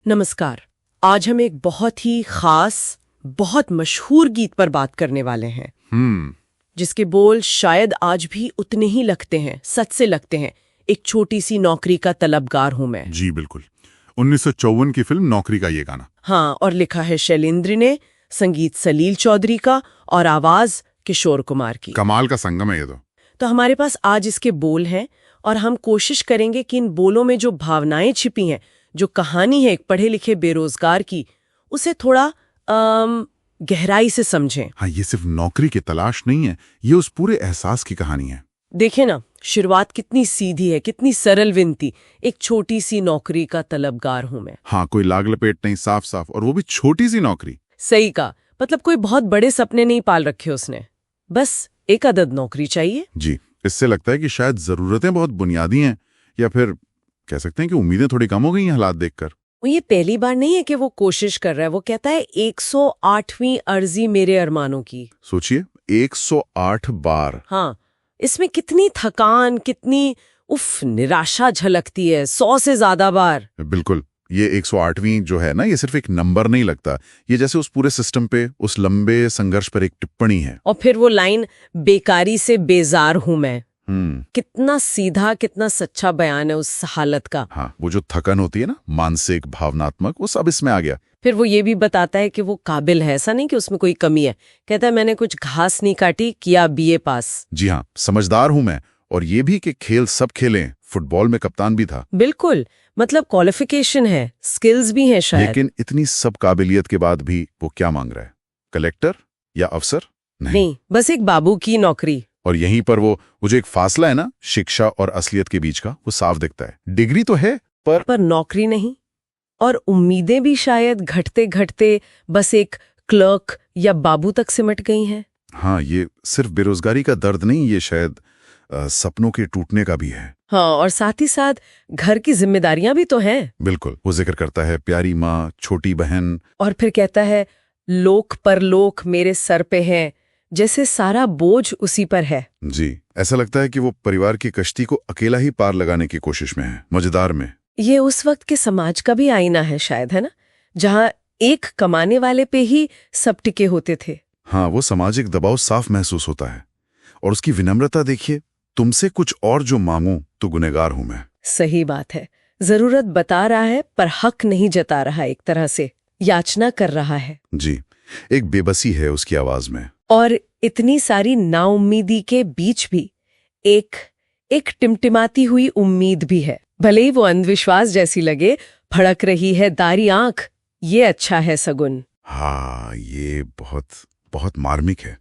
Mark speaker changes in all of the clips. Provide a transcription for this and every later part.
Speaker 1: नमस्कार। आज हम एक बहुत ही खास, बहुत मशहूर गीत पर बात करने वाले हैं जिसके बोल शायद आज भी उतने ही लगते हैं, सच से लगते हैं। एक छोटी सी नौकरी का तलबगार हूं मैं।
Speaker 2: जी बिल्कुल। 1954 की फिल्म नौकरी का ये गाना।
Speaker 1: हाँ, और लिखा है शैलेंद्र ने, संगीत सलील चौधरी का और आवाज किशोर कुमार की।
Speaker 2: कमाल का संगम है ये
Speaker 1: तो हमारे पास आज इसके बोल हैं और हम कोशिश करेंगे कि इन बोलों में जो भावनाएं छिपी हैं, जो कहानी है एक पढ़े लिखे बेरोजगार की, उसे थोड़ा गहराई से समझें।
Speaker 2: हाँ, ये सिर्फ नौकरी की तलाश नहीं है, ये उस पूरे एहसास की कहानी है।
Speaker 1: देखें ना, शुरुआत कितनी सीधी है, कितनी सरल विनती। एक छोटी सी नौकरी का तलबगार हूं मैं।
Speaker 2: हाँ, कोई लाग लपेट नहीं, साफ साफ, और वो भी छोटी सी नौकरी।
Speaker 1: सही कहा, मतलब कोई बहुत बड़े सपने नहीं पाल रखे उसने, बस एक अदद नौकरी चाहिए।
Speaker 2: जी, इससे लगता है कि शायद जरूरतें बहुत बुनियादी हैं, या फिर कह सकते हैं कि उम्मीदें थोड़ी कम हो गई हैं हालात देखकर।
Speaker 1: वो ये पहली बार नहीं है कि वो कोशिश कर रहा है। वो कहता है 108वीं अर्जी मेरे अरमानों की।
Speaker 2: सोचिए, 108 बार।
Speaker 1: हाँ, इसमें कितनी थकान, कितनी निराशा झलकती है। 100 से ज्यादा बार।
Speaker 2: बिल्कुल। ये 108वीं जो है ना, ये सिर्फ एक नंबर नहीं लगता, ये जैसे उस पूरे सिस्टम पे, उस लंबे संघर्ष पर एक टिप्पणी है।
Speaker 1: और फिर वो लाइन, बेकारी से बेजार हूं मैं। कितना सीधा, कितना सच्चा बयान है उस हालत का।
Speaker 2: हाँ, वो जो थकन होती है ना, मानसिक, भावनात्मक, वो सब इसमें आ गया।
Speaker 1: फिर वो ये भी बताता है कि वो काबिल है, ऐसा नहीं कि उसमें कोई कमी है। कहता है मैंने कुछ घास नहीं काटी, किया बीए पास।
Speaker 2: जी हाँ, समझदार हूं मैं, और ये भी कि खेल सब खेलें, फुटबॉल में कप्तान भी था।
Speaker 1: बिल्कुल, मतलब क्वालिफिकेशन है, स्किल्स भी हैं शायद।
Speaker 2: लेकिन इतनी सब काबिलियत के बाद भी वो क्या मांग रहा है? कलेक्टर या अफसर?
Speaker 1: नहीं, बस एक बाबू की नौकरी।
Speaker 2: और यहीं पर वो जो एक फासला है ना, शिक्षा और असलियत के बीच का, वो साफ दिखता है। डिग्री तो है, पर
Speaker 1: नौकरी नहीं। और उम्मीदें भी शायद घटते घटते बस एक क्लर्क या बाबू तक सिमट गई हैं।
Speaker 2: हाँ, ये सिर्फ बेरोजगारी का दर्द नहीं, ये शायद सपनों के टूटने का भी है।
Speaker 1: हाँ, और साथ ही साथ घर की जिम्मेदारियां भी तो हैं।
Speaker 2: बिल्कुल। वो जिक्र करता है प्यारी माँ, छोटी बहन,
Speaker 1: और फिर कहता है लोक परलोक मेरे सर पे है, जैसे सारा बोझ उसी पर है।
Speaker 2: जी, ऐसा लगता है कि वो परिवार की कश्ती को अकेला ही पार लगाने की कोशिश में है, मजेदार में।
Speaker 1: ये उस वक्त के समाज का भी आईना है शायद, है ना, जहाँ एक कमाने वाले पे ही सब टिके होते थे।
Speaker 2: हाँ, वो सामाजिक दबाव साफ महसूस होता है। और उसकी विनम्रता देखिए, तुमसे कुछ और जो मांगूं तो गुनहगार हूं मैं।
Speaker 1: सही बात है, जरूरत बता रहा है पर हक नहीं जता रहा, एक तरह से याचना कर रहा है।
Speaker 2: जी, एक बेबसी है उसकी आवाज में।
Speaker 1: और इतनी सारी नाउम्मीदी के बीच भी एक टिमटिमाती हुई उम्मीद भी है, भले ही वो अंधविश्वास जैसी लगे। फड़क रही है दारी आंख, ये अच्छा है सगुन।
Speaker 2: हाँ, ये बहुत बहुत मार्मिक है।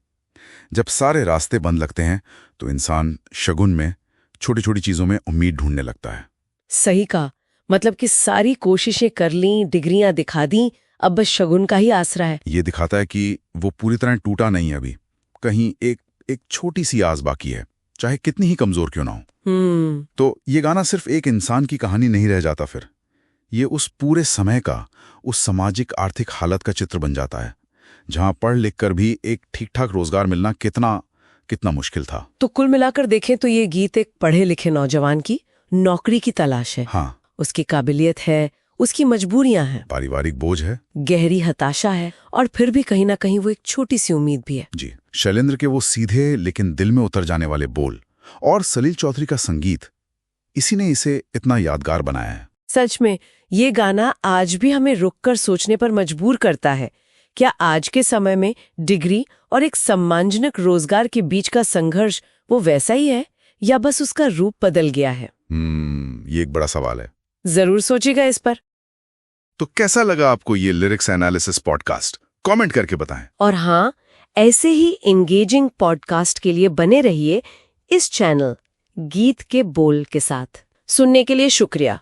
Speaker 2: जब सारे रास्ते बंद लगते हैं तो इंसान शगुन में, छोटी छोटी चीजों में उम्मीद ढूंढने लगता है।
Speaker 1: सही कहा, मतलब कि सारी कोशिशें कर लीं, डिग्रियां दिखा दी, अब बस शगुन का ही आसरा है।
Speaker 2: ये दिखाता है कि वो पूरी तरह टूटा नहीं है अभी, कहीं एक छोटी सी आस बाकी है, चाहे कितनी ही कमजोर क्यों ना हो। तो ये गाना सिर्फ एक इंसान की कहानी नहीं रह जाता, फिर ये उस पूरे समय का, उस सामाजिक आर्थिक हालत का चित्र बन जाता है, जहां पढ़ लिख कर भी एक ठीक ठाक रोजगार मिलना कितना मुश्किल था।
Speaker 1: तो कुल मिलाकर देखें तो ये गीत एक पढ़े लिखे नौजवान की नौकरी की तलाश है।
Speaker 2: हाँ,
Speaker 1: उसकी काबिलियत है, उसकी मजबूरियां हैं,
Speaker 2: पारिवारिक बोझ है,
Speaker 1: गहरी हताशा है, और फिर भी कहीं ना कहीं वो एक छोटी सी उम्मीद भी है।
Speaker 2: जी, शैलेंद्र के वो सीधे लेकिन दिल में उतर जाने वाले बोल और सलील चौधरी का संगीत, इसी ने इसे इतना यादगार बनाया है।
Speaker 1: सच में ये गाना आज भी हमें रुककर सोचने पर मजबूर करता है। क्या आज के समय में डिग्री और एक सम्मानजनक रोजगार के बीच का संघर्ष वो वैसा ही है, या बस उसका रूप बदल गया है?
Speaker 2: ये एक बड़ा सवाल है।
Speaker 1: जरूर सोचिएगा इस पर।
Speaker 2: तो कैसा लगा आपको ये लिरिक्स एनालिसिस पॉडकास्ट? कमेंट करके बताएं।
Speaker 1: और हाँ, ऐसे ही एंगेजिंग पॉडकास्ट के लिए बने रहिए इस चैनल गीत के बोल के साथ। सुनने के लिए शुक्रिया।